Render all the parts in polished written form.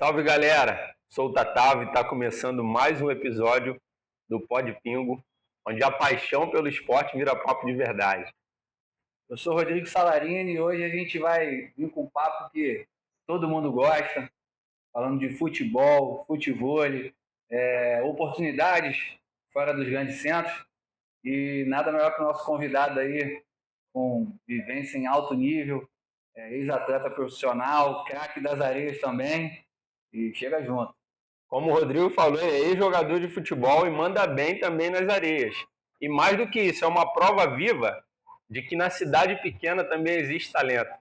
Salve, galera! Sou o Tatava e está começando mais um episódio do Pod Pingo, onde a paixão pelo esporte vira papo de verdade. Eu sou Rodrigo Salarini e hoje a gente vai vir com um papo que todo mundo gosta, falando de futebol, futevôlei, oportunidades fora dos grandes centros e nada melhor que o nosso convidado aí com vivência em alto nível, ex-atleta profissional, craque das areias também e chega junto. Como o Rodrigo falou, é ex-jogador de futebol e manda bem também nas areias. E mais do que isso, é uma prova viva de que na cidade pequena também existe talento.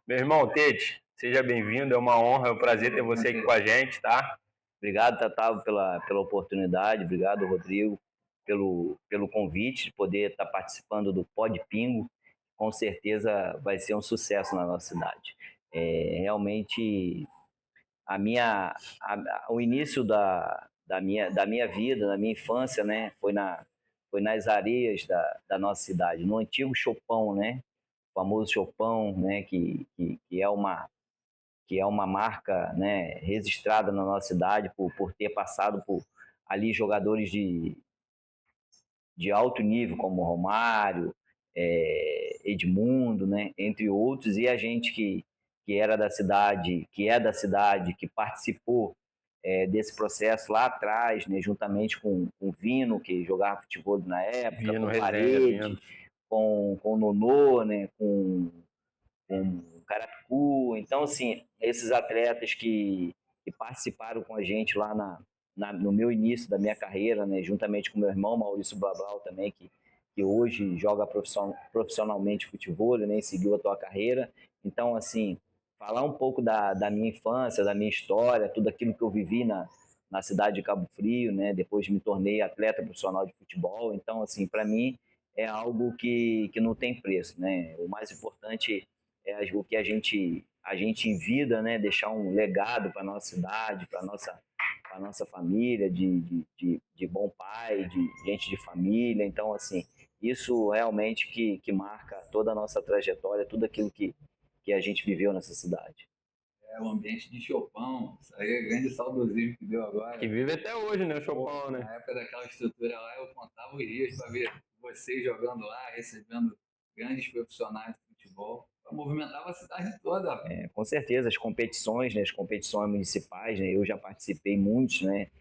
Meu irmão Tete, seja bem-vindo, é uma honra, é um prazer ter você aqui com a gente, tá? Obrigado, Tatavo, pela oportunidade. Obrigado, Rodrigo, pelo convite de poder estar participando do Pod Pingo. Com certeza vai ser um sucesso na nossa cidade. Realmente, o início da minha vida, da minha infância, né, foi nas areias da nossa cidade, no antigo Chopão, né, o famoso Chopão, né, que é uma marca, né, registrada na nossa cidade por ter passado por ali jogadores de alto nível, como Romário, Edmundo, né, entre outros, e a gente que era da cidade, que é da cidade, que participou desse processo lá atrás, né, juntamente com o Vino, que jogava futebol na época, Vino, com resenha, Parede, Vino. com o Nonô, né, com Carapicu. Então, assim, esses atletas que participaram com a gente lá no meu início da minha carreira, né, juntamente com meu irmão Maurício Blablau também, que hoje joga profissionalmente futebol, né, e seguiu a tua carreira. Então, assim, falar um pouco da minha infância, da minha história, tudo aquilo que eu vivi na cidade de Cabo Frio, né, depois me tornei atleta profissional de futebol. Então, assim, para mim é algo que não tem preço, né? O mais importante o que a gente em vida, né, deixar um legado para nossa cidade, para nossa família, de bom pai, de gente de família. Então, assim, isso realmente que marca toda a nossa trajetória, tudo aquilo que a gente viveu nessa cidade. O ambiente de Chopão, isso aí é grande saudosismo que deu agora. Que vive até hoje, né, o Chopão, né? Na época daquela estrutura lá, eu contava os dias para ver vocês jogando lá, recebendo grandes profissionais de futebol. Movimentava a cidade toda. Com certeza, as competições, né, as competições municipais, né, eu já participei muitos, né,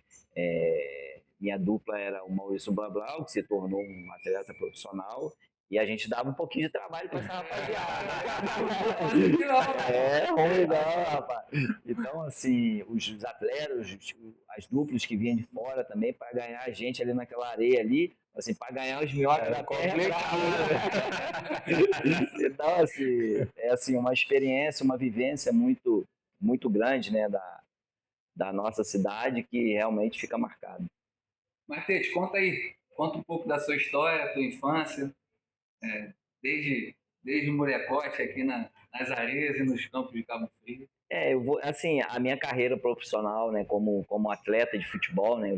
minha dupla era o Maurício Blablau, que se tornou um atleta profissional, e a gente dava um pouquinho de trabalho para essa rapaziada. Ruim não, rapaz. Então, assim, os atletas, as duplas que vinham de fora também, para ganhar a gente ali naquela areia ali, assim, para ganhar os minhocas da terra. Então, assim, é assim, uma experiência, uma vivência muito, muito grande, né, da nossa cidade, que realmente fica marcado. Matete, conta aí, conta um pouco da sua história, tua infância, desde o molecote aqui nas areias e nos campos de Cabo Frio. Eu vou, assim, a minha carreira profissional, né, como atleta de futebol, né,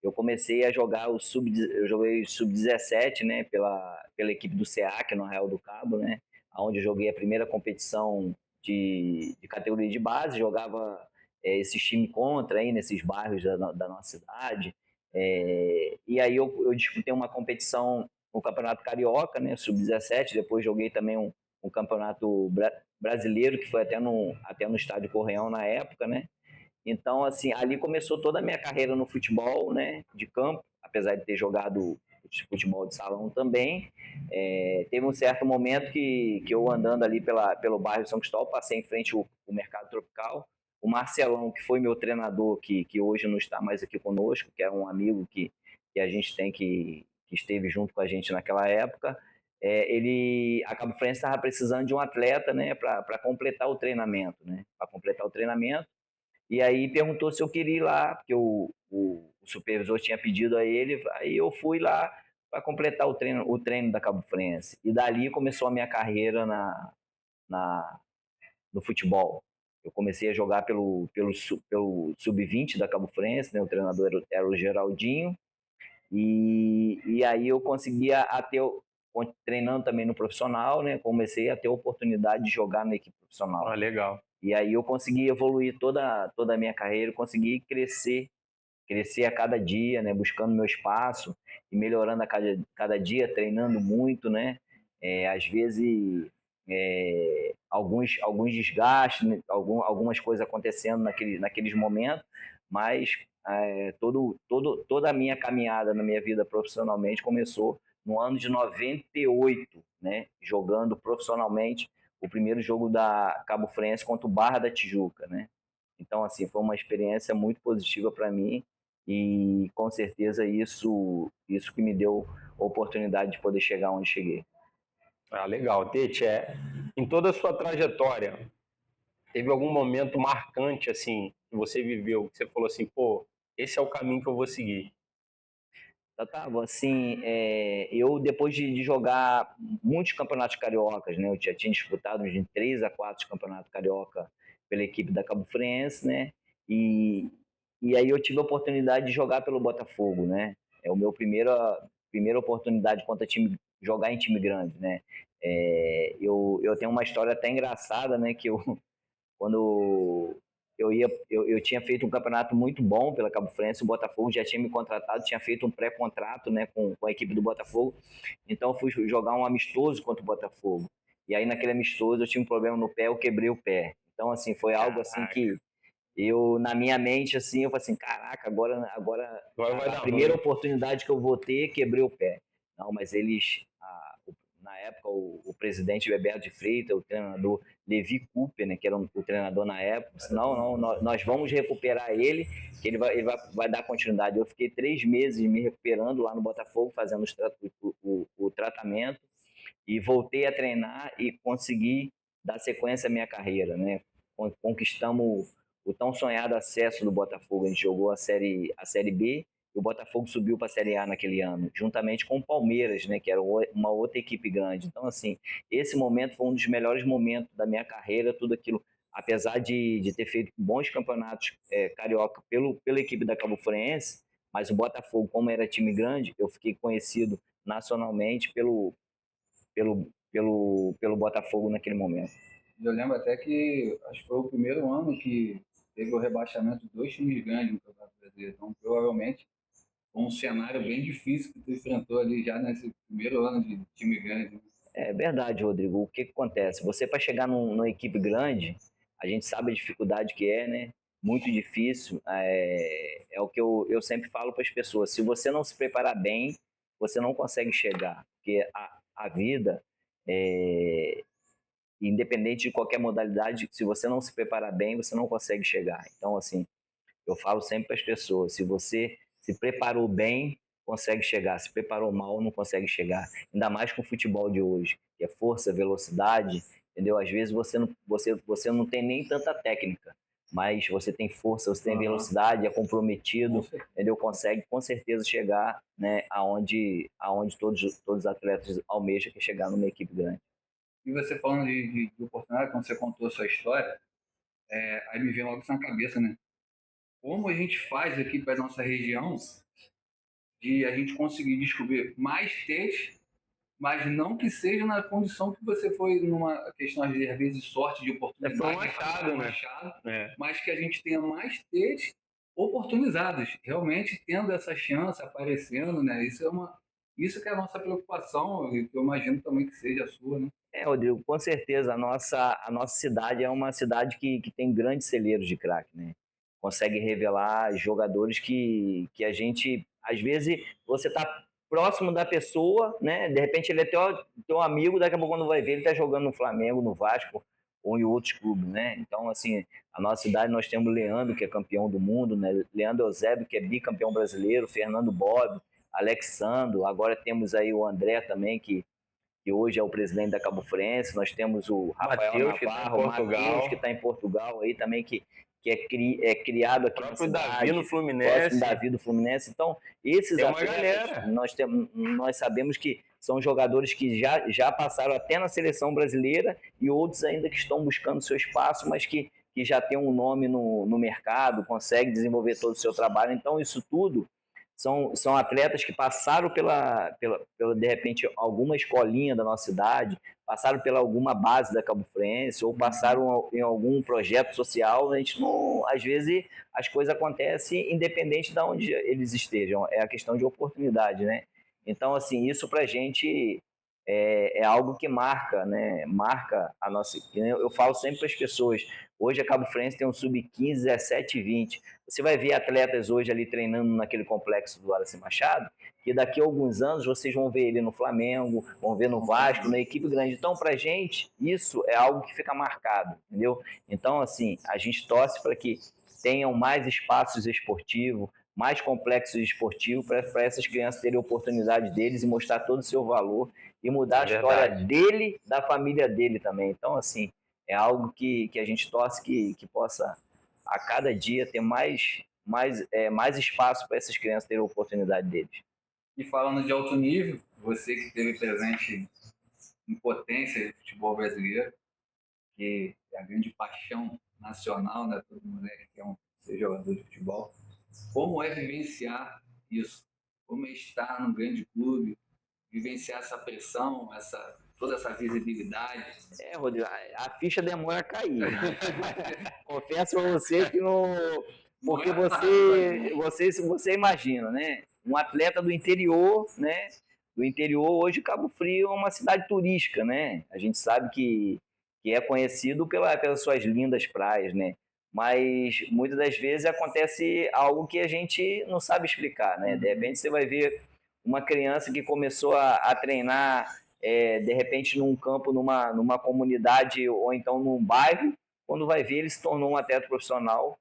eu comecei a jogar eu joguei sub-17, né, pela equipe do SEAC no Arraial do Cabo, né, onde eu joguei a primeira competição de categoria de base, jogava esses times contra aí nesses bairros da nossa cidade, e aí eu disputei uma competição no Campeonato Carioca, né, sub-17, depois joguei também um campeonato brasileiro, que foi até no estádio Correão na época, né? Então, assim, ali começou toda a minha carreira no futebol, né, de campo, apesar de ter jogado futebol de salão também. Teve um certo momento que eu andando ali pelo bairro São Cristóvão, passei em frente ao Mercado Tropical, o Marcelão, que foi meu treinador, que hoje não está mais aqui conosco, que é um amigo que a gente tem que esteve junto com a gente naquela época, a Cabo Frense estava precisando de um atleta, né, para completar o treinamento, né, e aí perguntou se eu queria ir lá, porque o supervisor tinha pedido a ele, aí eu fui lá para completar o treino da Cabo Frense, e dali começou a minha carreira no futebol. Eu comecei a jogar pelo sub-20 da Cabo Frense, né, o treinador era o Geraldinho, e aí eu conseguia treinando também no profissional, né? Comecei a ter a oportunidade de jogar na equipe profissional. Legal. E aí eu consegui evoluir toda a minha carreira, consegui crescer a cada dia, né, buscando meu espaço e melhorando a cada dia, treinando muito, né, às vezes alguns desgastes, né, algumas coisas acontecendo naqueles momentos, mas toda a minha caminhada na minha vida profissionalmente começou no ano de 98, né, jogando profissionalmente o primeiro jogo da Cabo Friense contra o Barra da Tijuca, né. Então, assim, foi uma experiência muito positiva para mim e com certeza isso que me deu a oportunidade de poder chegar onde cheguei. Ah, legal. Tete, em toda a sua trajetória, teve algum momento marcante, assim, que você viveu, que você falou assim, pô, esse é o caminho que eu vou seguir? Tava assim, eu depois de jogar muitos campeonatos cariocas, né, eu já tinha disputado de 3 a 4 campeonatos carioca pela equipe da Cabo Friense, né, e, e aí eu tive a oportunidade de jogar pelo Botafogo, né, é o meu primeira oportunidade contra jogar em time grande, né. Eu tenho uma história até engraçada, né, que quando eu tinha feito um campeonato muito bom pela Cabo Friense, o Botafogo já tinha me contratado, tinha feito um pré-contrato, né, com a equipe do Botafogo, então eu fui jogar um amistoso contra o Botafogo, e aí naquele amistoso eu tinha um problema no pé, eu quebrei o pé, então assim, foi algo assim que na minha mente, assim, eu falei assim, caraca, agora Vai a dar primeira ruim. oportunidade que eu vou ter, quebrei o pé. Não, mas na época, o presidente Bebeto de Freitas, o treinador Levi Cooper, né, que era o treinador na época, disse, não, nós vamos recuperar ele, que ele vai dar continuidade. Eu fiquei 3 meses me recuperando lá no Botafogo, fazendo o tratamento, e voltei a treinar e consegui dar sequência à minha carreira, né? Conquistamos o tão sonhado acesso do Botafogo. A gente jogou a série B e o Botafogo subiu para a Série A naquele ano, juntamente com o Palmeiras, né, que era uma outra equipe grande. Então, assim, esse momento foi um dos melhores momentos da minha carreira, tudo aquilo, apesar de ter feito bons campeonatos carioca pela equipe da Cabo Friense, mas o Botafogo, como era time grande, eu fiquei conhecido nacionalmente pelo Botafogo naquele momento. Eu lembro até que acho que foi o primeiro ano que teve o rebaixamento de 2 times grandes no Campeonato Brasileiro. Então, provavelmente, foi um cenário bem difícil que tu enfrentou ali já nesse primeiro ano de time grande. É verdade, Rodrigo. O que acontece? Você, para chegar numa equipe grande, a gente sabe a dificuldade que é, né? Muito difícil. É o que eu sempre falo para as pessoas. Se você não se preparar bem, você não consegue chegar. Porque a vida, independente de qualquer modalidade, se você não se preparar bem, você não consegue chegar. Então, assim, eu falo sempre para as pessoas, se você se preparou bem, consegue chegar. Se preparou mal, não consegue chegar. Ainda mais com o futebol de hoje, que é força, velocidade, entendeu? Às vezes você não tem nem tanta técnica, mas você tem força, você tem velocidade, é comprometido, entendeu? Consegue com certeza chegar, né, aonde todos os atletas almejam, que é chegar numa equipe grande. E você falando de oportunidade, quando você contou a sua história, aí me veio logo isso na cabeça, né? Como a gente faz aqui para a nossa região de a gente conseguir descobrir mais textos, mas não que seja na condição que você foi numa questão, às vezes, sorte de oportunidade. Foi um achado, né? Mas que a gente tenha mais textos oportunizados, realmente tendo essa chance, aparecendo, né? Isso que é a nossa preocupação, e que eu imagino também que seja a sua, né? Rodrigo, com certeza, a nossa cidade é uma cidade que tem grandes celeiros de craque, né? Consegue revelar jogadores que a gente, às vezes, você tá próximo da pessoa, né? De repente ele é teu amigo, daqui a pouco quando vai ver, ele tá jogando no Flamengo, no Vasco ou em outros clubes, né? Então, assim, a nossa cidade nós temos o Leandro, que é campeão do mundo, né? Leandro Eusébio, que é bicampeão brasileiro, Fernando Bob, Alexandro, agora temos aí o André também, que hoje é o presidente da Cabo Friense, nós temos o Rafael Mateus, Navarro, o Matheus, que está em Portugal aí também, que é criado aqui na cidade. Davi no Fluminense. Próximo Davi do Fluminense. Então, esses tem uma atletas, galera. nós sabemos que são jogadores que já passaram até na seleção brasileira e outros ainda que estão buscando seu espaço, mas que já tem um nome no mercado, consegue desenvolver todo o seu trabalho. Então, isso tudo são atletas que passaram pela, de repente, alguma escolinha da nossa cidade, passaram pela alguma base da Cabo Friense, ou passaram em algum projeto social. A gente não, às vezes, as coisas acontecem independente de onde eles estejam. É a questão de oportunidade, né? Então, assim, isso pra gente é algo que marca, né? Marca a nossa. Eu falo sempre para as pessoas, hoje a Cabo Friense tem um sub-15, 17 e 20. Você vai ver atletas hoje ali treinando naquele complexo do Wallace Machado, que daqui a alguns anos vocês vão ver ele no Flamengo, vão ver no Vasco, na equipe grande. Então, pra gente, isso é algo que fica marcado, entendeu? Então, assim, a gente torce para que tenham mais espaços esportivos, mais complexos esportivos, para essas crianças terem a oportunidade deles e mostrar todo o seu valor e mudar a história dele, da família dele também. Então, assim, é algo que a gente torce que possa, a cada dia, ter mais espaço para essas crianças terem a oportunidade deles. E falando de alto nível, você que esteve presente em potência do futebol brasileiro, que é a grande paixão nacional, né? Todo moleque quer ser jogador de futebol. Como é vivenciar isso? Como é estar num grande clube, vivenciar essa pressão, toda essa visibilidade? Rodrigo, a ficha demora a cair. Confesso a você que não... Porque você imagina, né? Um atleta do interior, né? Do interior, hoje Cabo Frio é uma cidade turística, né? A gente sabe que é conhecido pelas suas lindas praias, né? Mas muitas das vezes acontece algo que a gente não sabe explicar, né? De repente você vai ver uma criança que começou a treinar, de repente num campo, numa comunidade ou então num bairro, quando vai ver ele se tornou um atleta profissional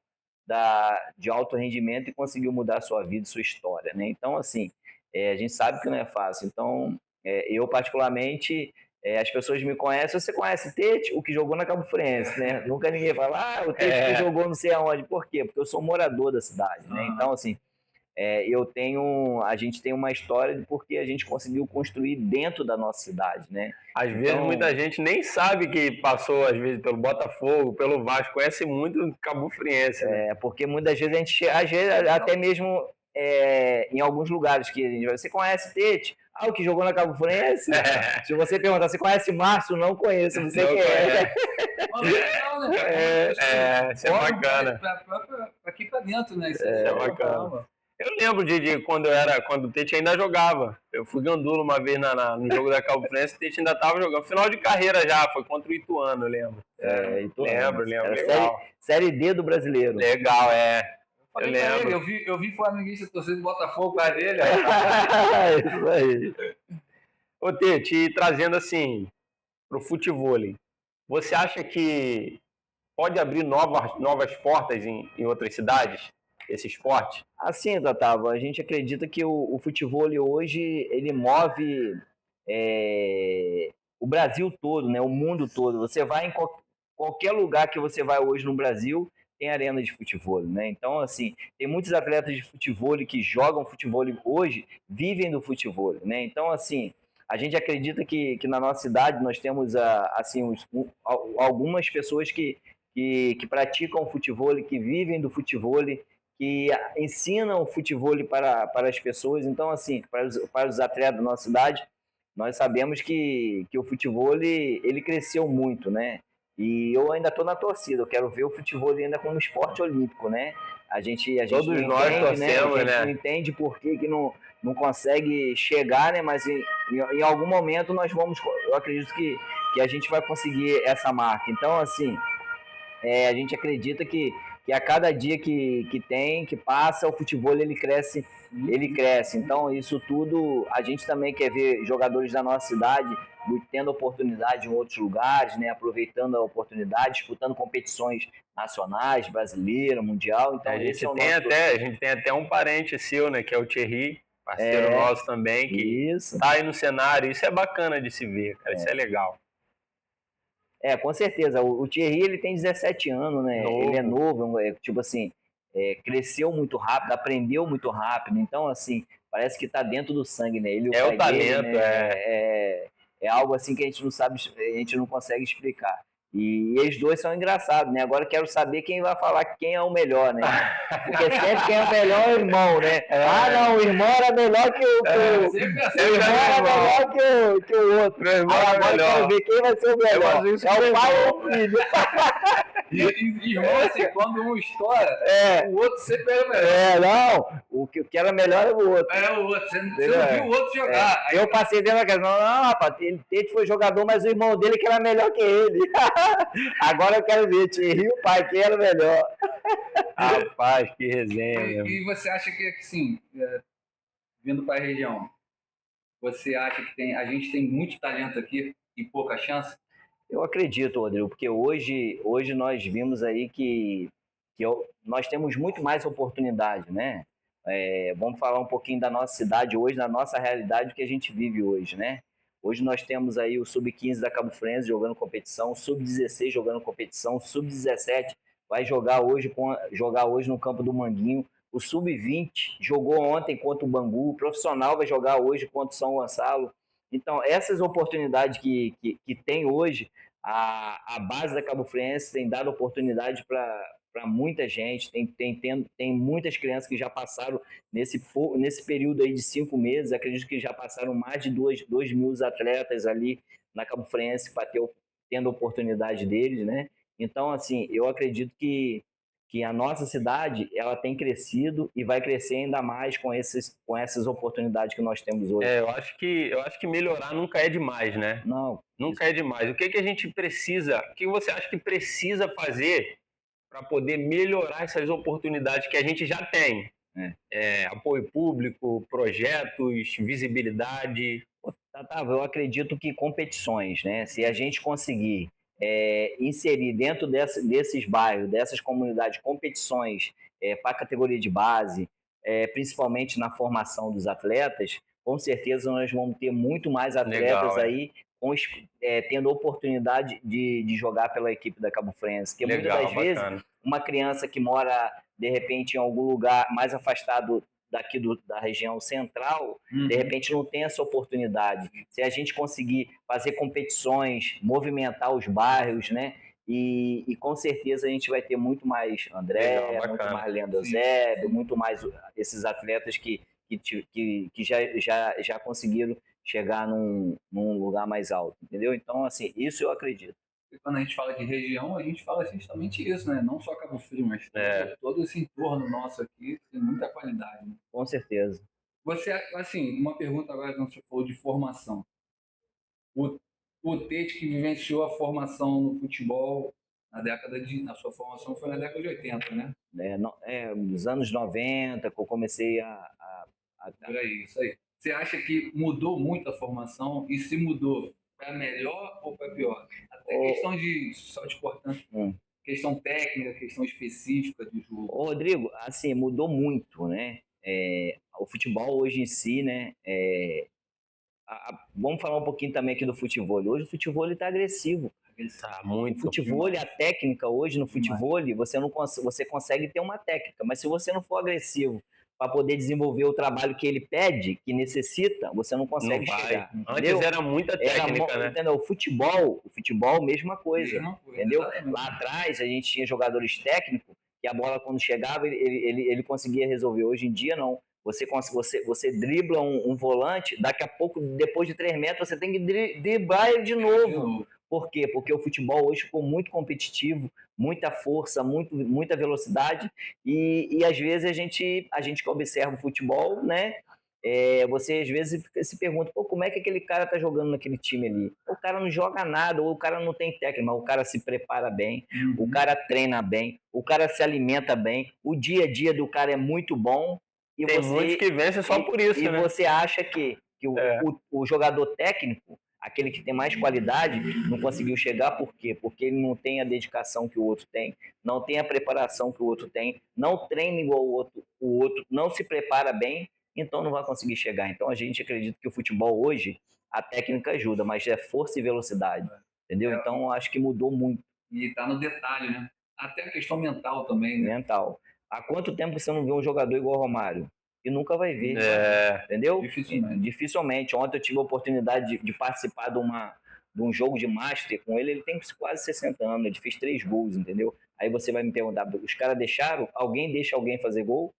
de alto rendimento e conseguiu mudar a sua vida, sua história, né? Então, assim, a gente sabe que não é fácil. Então, eu particularmente, as pessoas me conhecem. Você conhece Tete, o que jogou na Cabo Friense, né? Nunca ninguém fala, o Tete que jogou não sei aonde. Por quê? Porque eu sou morador da cidade, né? Então, assim, a gente tem uma história de porque a gente conseguiu construir dentro da nossa cidade, né? Às vezes muita gente nem sabe que passou, às vezes, pelo Botafogo, pelo Vasco, conhece muito o Cabo Friense, né? Porque muitas vezes a gente, às vezes, até mesmo em alguns lugares que a gente vai, você conhece Tete? O que jogou na Cabo Friense? Se você perguntar, você conhece Márcio? Não conheço, não sei quem é. Isso é bacana. Pra aqui pra dentro, né? Isso é bacana. Eu lembro de quando o Tete ainda jogava. Eu fui gandula uma vez no jogo da Cabo Friense, o Tete ainda estava jogando. Final de carreira já, foi contra o Ituano, eu lembro. Lembro. Legal. Série D do Brasileiro. Legal, Eu lembro. Eu vi flamenguista torcendo Botafogo para dele. Isso aí. Ô, Tete, trazendo assim pro futevôlei, você acha que pode abrir novas portas em outras cidades? Esse esporte? Assim, Tatava, a gente acredita que o futevôlei hoje, ele move o Brasil todo, né? O mundo todo. Você vai em qualquer lugar que você vai hoje no Brasil, tem arena de futevôlei, né? Então, assim, tem muitos atletas de futevôlei que jogam futevôlei hoje, vivem do futevôlei, né? Então, assim, a gente acredita que na nossa cidade nós temos, assim, algumas pessoas que praticam futevôlei, que vivem do futevôlei, que ensinam o futevôlei para as pessoas. Então, assim, para os atletas da nossa cidade, nós sabemos que o futevôlei, ele cresceu muito, né? E eu ainda estou na torcida, eu quero ver o futevôlei ainda como esporte olímpico, né? A gente todos não nós entende, torcemos, né? A gente né? não entende por que não consegue chegar, né? Mas em algum momento eu acredito que a gente vai conseguir essa marca. Então, assim, a gente acredita que a cada dia que passa, o futevôlei ele cresce. Então, isso tudo, a gente também quer ver jogadores da nossa cidade tendo oportunidade em outros lugares, né? Aproveitando a oportunidade, disputando competições nacionais, brasileira, mundial. Então, a gente tem até um parente seu, né? Que é o Thierry, parceiro nosso também, que está aí no cenário. Isso é bacana de se ver, cara. Isso é legal. Com certeza. O Thierry, ele tem 17 anos, né? Ele é novo, tipo assim, cresceu muito rápido, aprendeu muito rápido. Então, assim, parece que tá dentro do sangue, né? Ele, o talento, dele, né? É algo assim que a gente não sabe, a gente não consegue explicar. E eles dois são engraçados, né? Agora eu quero saber quem vai falar quem é o melhor, né? Porque sempre quem é o melhor é o irmão, né? Ah, não, o irmão era melhor que o irmão era melhor que o outro. Meu irmão Aí era agora eu melhor. quero ver quem vai ser o melhor. faço isso É com o meu pai irmão. ou o filho? Irmão, assim, quando um estoura, o outro sempre era melhor. Não. O que era melhor era o outro. É o outro, você não viu o outro jogar. Aí Eu passei dentro da casa, não, rapaz, ele foi jogador, mas o irmão dele que era melhor que ele. Agora eu quero ver, Thierry e o pai, quem era melhor. Rapaz, que resenha. E você acha que, assim, vindo para a região, você acha que a gente tem muito talento aqui e pouca chance? Eu acredito, Rodrigo, porque hoje nós vimos aí que nós temos muito mais oportunidade, né? Vamos falar um pouquinho da nossa cidade hoje, da nossa realidade que a gente vive hoje, né? Hoje nós temos aí o Sub-15 da Cabo Friense jogando competição, o Sub-16 jogando competição, o Sub-17 vai jogar hoje no campo do Manguinho, o Sub-20 jogou ontem contra o Bangu, o profissional vai jogar hoje contra o São Gonçalo. Então, essas oportunidades que tem hoje, a base da Cabo Friense tem dado oportunidade para muita gente, tem muitas crianças que já passaram nesse período aí de 5 meses, acredito que já passaram mais de 2 mil atletas ali na Cabo Friense tendo oportunidade deles, né? Então, assim, eu acredito que a nossa cidade ela tem crescido e vai crescer ainda mais com essas oportunidades que nós temos hoje. Eu acho que melhorar nunca é demais, né? Não. Nunca é demais. O que a gente precisa, o que você acha que precisa fazer para poder melhorar essas oportunidades que a gente já tem? Apoio público, projetos, visibilidade. Eu acredito que competições, né? Se a gente conseguir inserir dentro desses bairros, dessas comunidades, competições para a categoria de base, principalmente na formação dos atletas, com certeza nós vamos ter muito mais atletas aí tendo oportunidade de jogar pela equipe da Cabo Friense. Porque muitas das vezes, uma criança que mora, de repente, em algum lugar mais afastado daqui da região central, de repente não tem essa oportunidade. Se a gente conseguir fazer competições, movimentar os bairros, né? E com certeza a gente vai ter muito mais André, muito mais Leandro Eusébio, muito mais esses atletas que já conseguiram chegar num lugar mais alto, entendeu? Então, assim, isso eu acredito. E quando a gente fala de região, a gente fala justamente isso, né? Não só Cabo Frio, mas todo esse entorno nosso aqui tem muita qualidade. Né? Com certeza. Você, assim, uma pergunta agora que você falou de formação. O Tete que vivenciou a formação no futebol a sua formação foi na década de 80, né? Nos anos 90, que eu comecei Por aí, isso aí. Você acha que mudou muito a formação? E se mudou, para melhor ou para pior? Até questão de, só te cortando, questão técnica, questão específica de jogo. Rodrigo, assim, mudou muito, né? O futebol hoje em si, né? Vamos falar um pouquinho também aqui do futebol. Hoje o futebol está agressivo. Tá muito. O futebol, a técnica hoje no futebol, você consegue ter uma técnica, mas se você não for agressivo para poder desenvolver o trabalho que ele pede, que necessita, você não consegue chegar. Antes era muita técnica, né? Entendeu? O futebol, mesma coisa. Entendeu? Exatamente. Lá atrás a gente tinha jogadores técnicos que a bola quando chegava ele conseguia resolver. Hoje em dia não. Você dribla um volante, daqui a pouco, depois de 3 metros, você tem que driblar ele de novo. Por quê? Porque o futebol hoje ficou muito competitivo, muita força, muita velocidade e às vezes a gente que observa o futebol, né? Você às vezes se pergunta, como é que aquele cara tá jogando naquele time ali? O cara não joga nada, ou o cara não tem técnica, mas o cara se prepara bem, o cara treina bem, o cara se alimenta bem, o dia a dia do cara é muito bom. E tem muitos que vencem só por isso, né? E você acha que o jogador técnico, aquele que tem mais qualidade, não conseguiu chegar, por quê? Porque ele não tem a dedicação que o outro tem, não tem a preparação que o outro tem, não treina igual o outro não se prepara bem, então não vai conseguir chegar. Então a gente acredita que o futebol hoje, a técnica ajuda, mas é força e velocidade, entendeu? Então acho que mudou muito. E tá no detalhe, né? Até a questão mental também, né? Mental. Há quanto tempo você não vê um jogador igual o Romário? E nunca vai ver, entendeu? Dificilmente. Dificilmente. Ontem eu tive a oportunidade de participar de de um jogo de Master com ele tem quase 60 anos, ele fez 3 gols, entendeu? Aí você vai me perguntar, os caras deixaram? Alguém deixa alguém fazer gol?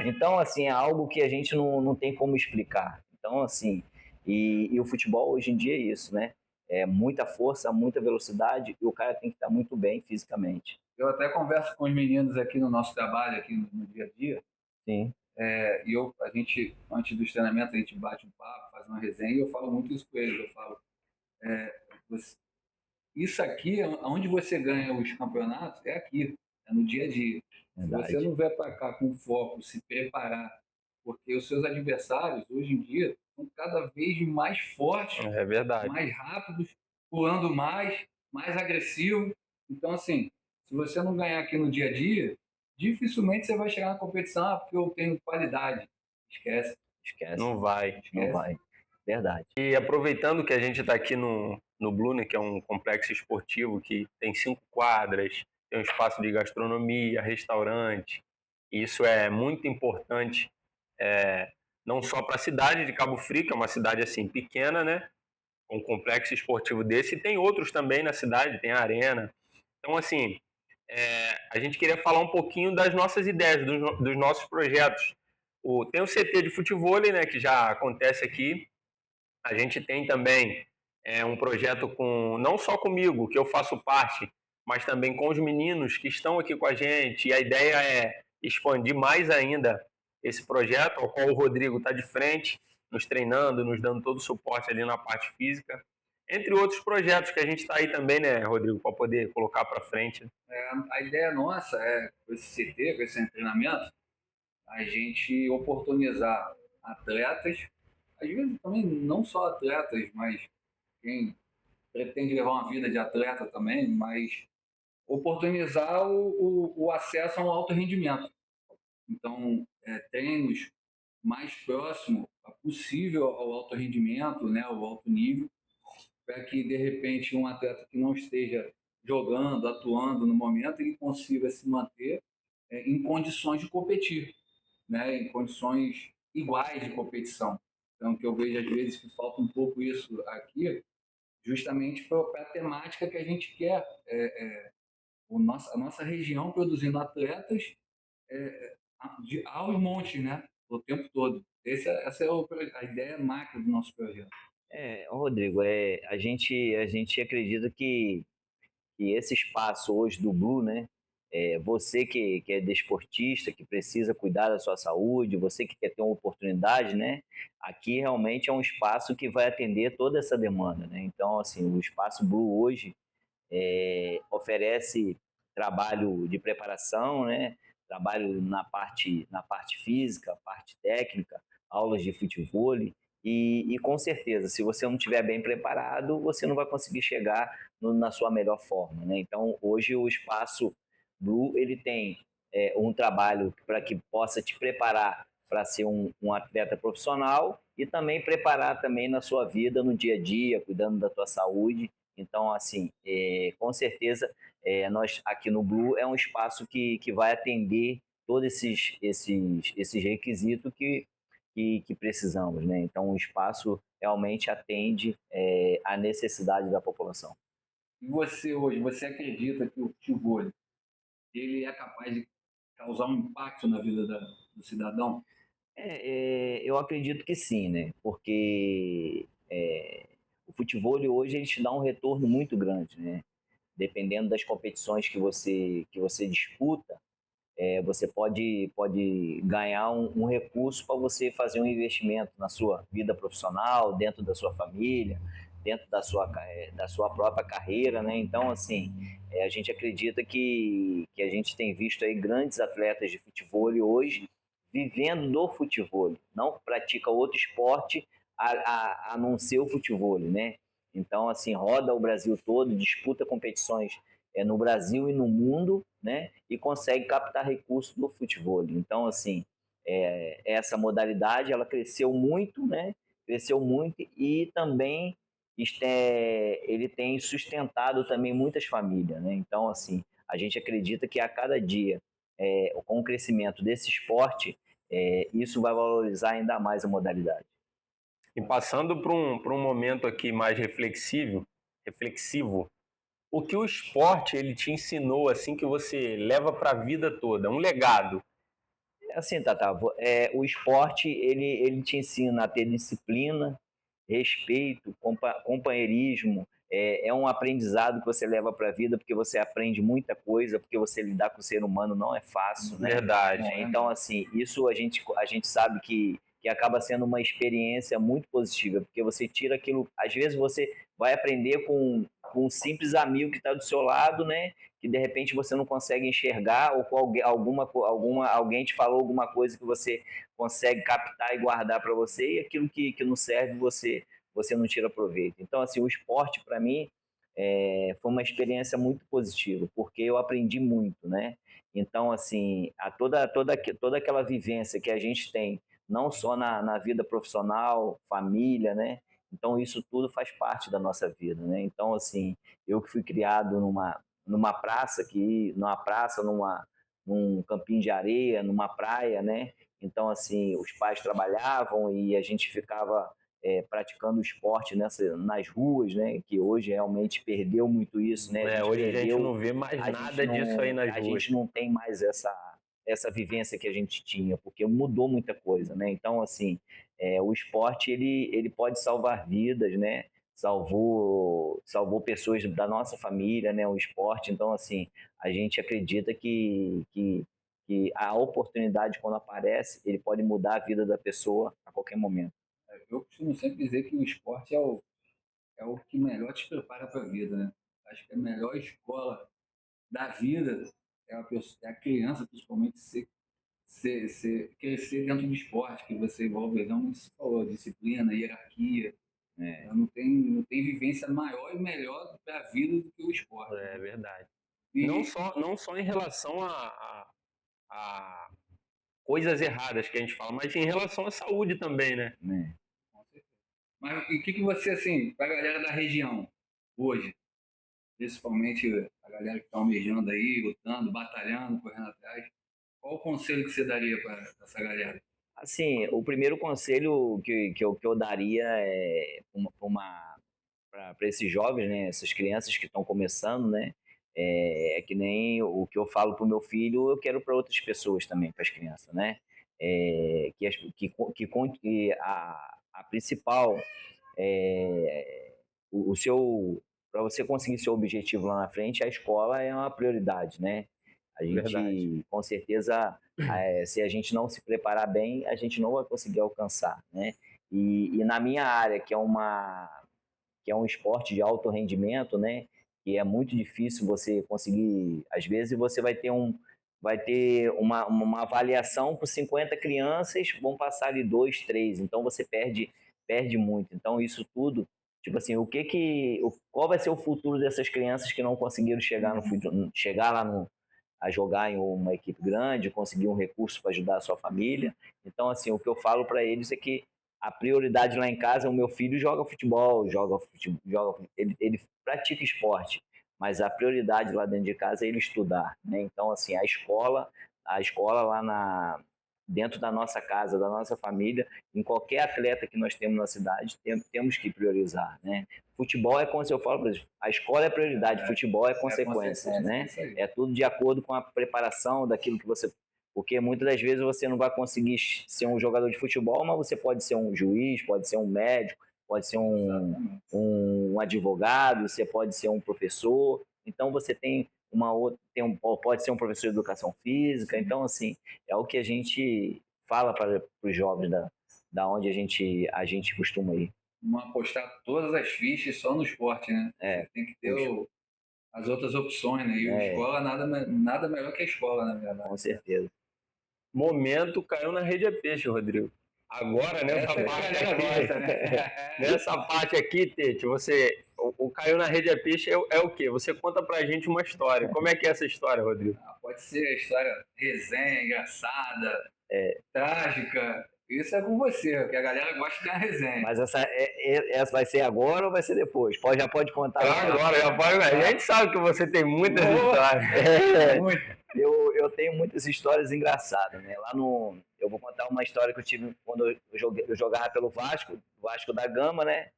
Então, assim, é algo que a gente não tem como explicar. Então, assim, e o futebol hoje em dia é isso, né? É muita força, muita velocidade e o cara tem que estar muito bem fisicamente. Eu até converso com os meninos aqui no nosso trabalho, aqui no dia a dia, Sim, a gente, antes dos treinamentos, a gente bate um papo, faz uma resenha, e eu falo muito isso com eles. Eu falo, você- isso aqui, onde você ganha os campeonatos, é aqui, é no dia a dia. Se você verdade. não vier para cá com foco, se preparar, porque os seus adversários, hoje em dia, são cada vez mais fortes, É verdade. mais rápidos, pulando mais agressivo. Então, assim, se você não ganhar aqui no dia a dia, dificilmente você vai chegar na competição, porque eu tenho qualidade. Esquece, Esquece, Não vai. não esquece. vai. Verdade. E aproveitando que a gente está aqui no Blue, né, que é um complexo esportivo que tem 5 quadras, tem um espaço de gastronomia, restaurante. E isso é muito importante, não só para a cidade de Cabo Frio, que é uma cidade assim pequena, né, um complexo esportivo desse, e tem outros também na cidade, tem a arena. Então, assim, a gente queria falar um pouquinho das nossas ideias, dos nossos projetos. Tem o CT de futebol, né, que já acontece aqui. A gente tem também um projeto não só comigo, que eu faço parte, mas também com os meninos que estão aqui com a gente. E a ideia é expandir mais ainda esse projeto, ao qual o Rodrigo está de frente, nos treinando, nos dando todo o suporte ali na parte física. Entre outros projetos que a gente está aí também, né, Rodrigo, para poder colocar para frente. A ideia nossa é, com esse CT, com esse treinamento, a gente oportunizar atletas, às vezes também não só atletas, mas quem pretende levar uma vida de atleta também, mas oportunizar o acesso a um alto rendimento. Então, treinos mais próximo possível ao alto rendimento, né, ao alto nível, para que, de repente, um atleta que não esteja jogando, atuando no momento, ele consiga se manter em condições de competir, né, em condições iguais de competição. Então, que eu vejo às vezes que falta um pouco isso aqui, justamente para a temática que a gente quer, a nossa região produzindo atletas aos montes, né, o tempo todo. Essa é a ideia macro do nosso projeto. Rodrigo, a gente acredita que esse espaço hoje do Blue, né? Você que é desportista, que precisa cuidar da sua saúde, você que quer ter uma oportunidade, né? Aqui realmente é um espaço que vai atender toda essa demanda, né? Então, assim, o Espaço Blue hoje oferece trabalho de preparação, né? Trabalho na parte física, parte técnica, aulas de futebol e com certeza, se você não estiver bem preparado, você não vai conseguir chegar na sua melhor forma, né? Então, hoje o Espaço Blue ele tem um trabalho para que possa te preparar para ser um atleta profissional e também preparar também na sua vida, no dia a dia, cuidando da tua saúde. Então, assim, com certeza, nós aqui no Blue é um espaço que vai atender todos esses requisitos que precisamos, né? Então, o espaço realmente atende a necessidade da população. E você hoje, você acredita que o futebol ele é capaz de causar um impacto na vida do cidadão? Eu acredito que sim, né? Porque o futebol hoje ele te dá um retorno muito grande, né? Dependendo das competições que você disputa, você pode ganhar um recurso para você fazer um investimento na sua vida profissional, dentro da sua família, dentro da sua própria carreira, né? Então, assim, a gente acredita que a gente tem visto aí grandes atletas de futebol hoje vivendo do futebol, não pratica outro esporte a não ser o futebol, né? Então, assim, roda o Brasil todo, disputa competições no Brasil e no mundo, né? E consegue captar recursos do futebol. Então, assim, essa modalidade ela cresceu muito, né? Cresceu muito e também ele tem sustentado também muitas famílias, né? Então, assim, a gente acredita que a cada dia, com o crescimento desse esporte, isso vai valorizar ainda mais a modalidade. E passando para um momento aqui mais reflexivo, reflexivo. O que o esporte ele te ensinou assim que você leva para a vida toda, um legado? Assim, Tata, o esporte ele te ensina a ter disciplina, respeito, companheirismo. É um aprendizado que você leva para a vida, porque você aprende muita coisa, porque você lidar com o ser humano não é fácil, né? Verdade. Então, assim, isso a gente sabe que acaba sendo uma experiência muito positiva, porque você tira aquilo. Às vezes você vai aprender com um simples amigo que está do seu lado, né? Que de repente você não consegue enxergar, ou com alguém te falou alguma coisa que você consegue captar e guardar para você, e aquilo que não serve você não tira proveito. Então, assim, o esporte para mim foi uma experiência muito positiva, porque eu aprendi muito, né? Então, assim, toda aquela vivência que a gente tem, não só na vida profissional, família, né? Então, isso tudo faz parte da nossa vida, né? Então, assim, eu que fui criado numa praça, num campinho de areia, numa praia, né? Então, assim, os pais trabalhavam e a gente ficava praticando esporte nas ruas, né? Que hoje realmente perdeu muito isso, né? Hoje a gente não vê mais nada disso aí nas a ruas. gente não tem mais essa vivência que a gente tinha, porque mudou muita coisa, né? Então, assim, o esporte ele pode salvar vidas, né? Salvou pessoas da nossa família, né? O esporte. Então, assim, a gente acredita que a oportunidade, quando aparece, ele pode mudar a vida da pessoa a qualquer momento. Eu costumo sempre dizer que o esporte é o que melhor te prepara para a vida, né? Acho que a melhor escola da vida é a criança, principalmente, crescer dentro do esporte, que você envolve, como você falou, disciplina, hierarquia. Não tem vivência maior e melhor para a vida do que o esporte. É verdade. E, Não só em relação a coisas erradas que a gente fala, mas em relação à saúde também, né? mas e o que você, assim, para a galera da região, hoje, principalmente a galera que está almejando aí, lutando, batalhando, correndo atrás, qual o conselho que você daria para essa galera? Assim, o primeiro conselho que eu daria para esses jovens, né, essas crianças que estão começando, né, é que nem o que eu falo para o meu filho, eu quero para outras pessoas também, para as crianças, né? Que a principal o seu para você conseguir seu objetivo lá na frente, a escola é uma prioridade, né? A Verdade. gente, com certeza, se a gente não se preparar bem, a gente não vai conseguir alcançar, né? E na minha área, que é um esporte de alto rendimento, né? Que é muito difícil você conseguir. Às vezes você vai ter uma avaliação por 50 crianças, vão passar ali 2, 3, então você perde muito. Então isso tudo, tipo assim, qual vai ser o futuro dessas crianças que não conseguiram chegar lá a jogar em uma equipe grande, conseguir um recurso para ajudar a sua família? Então, assim, o que eu falo para eles é que a prioridade lá em casa, o meu filho joga futebol, ele pratica esporte, mas a prioridade lá dentro de casa é ele estudar, né? Então, assim, a escola dentro da nossa casa, da nossa família, em qualquer atleta que nós temos na cidade, temos que priorizar, né? Futebol como se eu falo, a escola é prioridade, futebol é consequência, né? É tudo de acordo com a preparação daquilo que você. Porque muitas das vezes você não vai conseguir ser um jogador de futebol, mas você pode ser um juiz, pode ser um médico, pode ser um advogado, você pode ser um professor. Então você tem pode ser um professor de educação física. Então, assim, é o que a gente fala para os jovens da onde a gente costuma ir. Não apostar todas as fichas só no esporte, né? Você tem que ter as outras opções, né? E a escola, nada melhor que a escola, na verdade. Com certeza. Momento caiu na rede é peixe, Rodrigo. Agora, nessa parte aqui, né? Nessa parte aqui, Tete, o caiu na rede é peixe é o quê? Você conta pra gente uma história. Como é que é essa história, Rodrigo? Pode ser a história resenha, engraçada, trágica. Isso é com você, porque a galera gosta de uma resenha. Mas essa vai ser agora ou vai ser depois? Já pode contar. Agora, já pode. A gente sabe que você tem muitas histórias. Muito. Eu tenho muitas histórias engraçadas, né? Eu vou contar uma história que eu tive quando eu jogava pelo Vasco da Gama, né?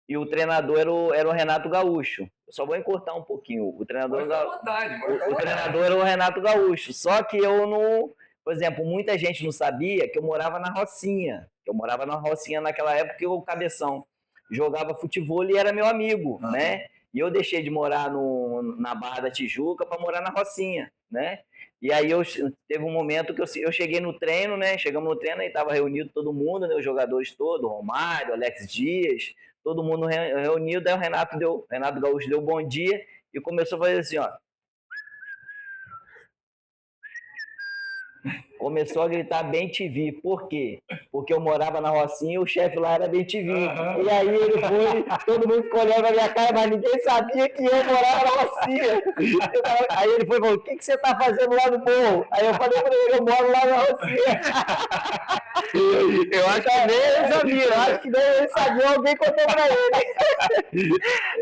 e o treinador era o Renato Gaúcho. Eu só vou encurtar um pouquinho. O treinador, o treinador era o Renato Gaúcho. Só que eu não... Por exemplo, muita gente não sabia que eu morava na Rocinha. Eu morava na Rocinha naquela época que o Cabeção jogava futebol e era meu amigo, né? E eu deixei de morar na Barra da Tijuca para morar na Rocinha, né? E aí teve um momento que eu cheguei no treino, né? Chegamos no treino e estava reunido todo mundo, né? Os jogadores todos, Romário, Alex Dias, todo mundo reunido. Aí o Renato Gaúcho deu bom dia e começou a fazer assim, ó. Começou a gritar Bem TV. Por quê? Porque eu morava na Rocinha e o chefe lá era Bem TV. E aí ele foi, todo mundo ficou olhando na minha cara, mas ninguém sabia que eu morava na Rocinha. Aí ele foi e falou, o que você tá fazendo lá no morro? Aí eu falei pra ele, eu moro lá na Rocinha. Eu acho que nem ele sabia. Eu acho que nem ele sabia, alguém contou pra ele.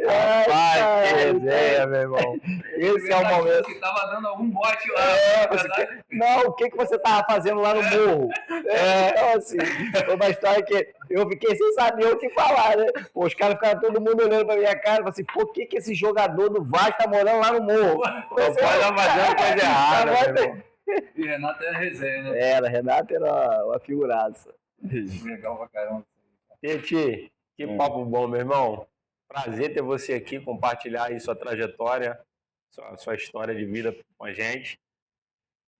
Rapaz, que resenha, meu irmão. Esse é o momento. Que tava dando algum bote lá. Não, o que você tava fazendo lá no morro? Então, assim, foi uma história que eu fiquei sem saber o que falar, né? Pô, os caras ficaram todo mundo olhando pra minha cara e falaram assim, por que esse jogador do Vasco tá morando lá no morro? Não pode estar fazendo coisa errada, meu irmão. E Renato era resenha, né? Renato era uma figuraça. Legal pra caramba. Tete, que papo bom, meu irmão. Prazer ter você aqui, compartilhar aí sua trajetória, sua história de vida com a gente.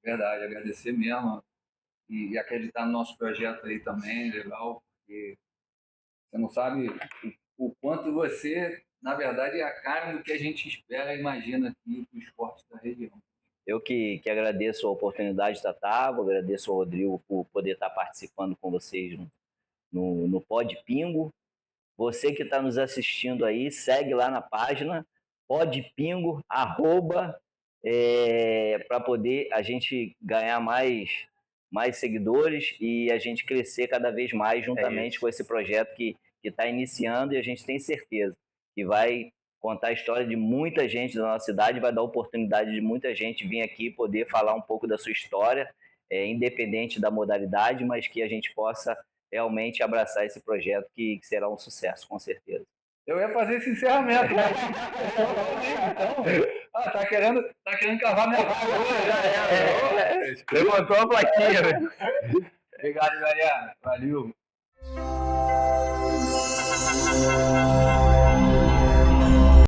Verdade, agradecer mesmo e acreditar no nosso projeto aí também, legal, porque você não sabe o quanto você, na verdade, é a cara do que a gente espera e imagina aqui para o esporte da região. Eu que agradeço a oportunidade, Tatá, agradeço ao Rodrigo por poder estar participando com vocês no Pod Pingo. Você que está nos assistindo aí, segue lá na página podpingo, para poder a gente ganhar mais seguidores e a gente crescer cada vez mais juntamente com esse projeto que está iniciando, e a gente tem certeza que vai contar a história de muita gente da nossa cidade, vai dar oportunidade de muita gente vir aqui poder falar um pouco da sua história, independente da modalidade, mas que a gente possa realmente abraçar esse projeto que será um sucesso, com certeza. Eu ia fazer esse encerramento, né? Tá querendo cavar minha vaga. Levantou a plaquinha, velho. Obrigado, galera. Valeu.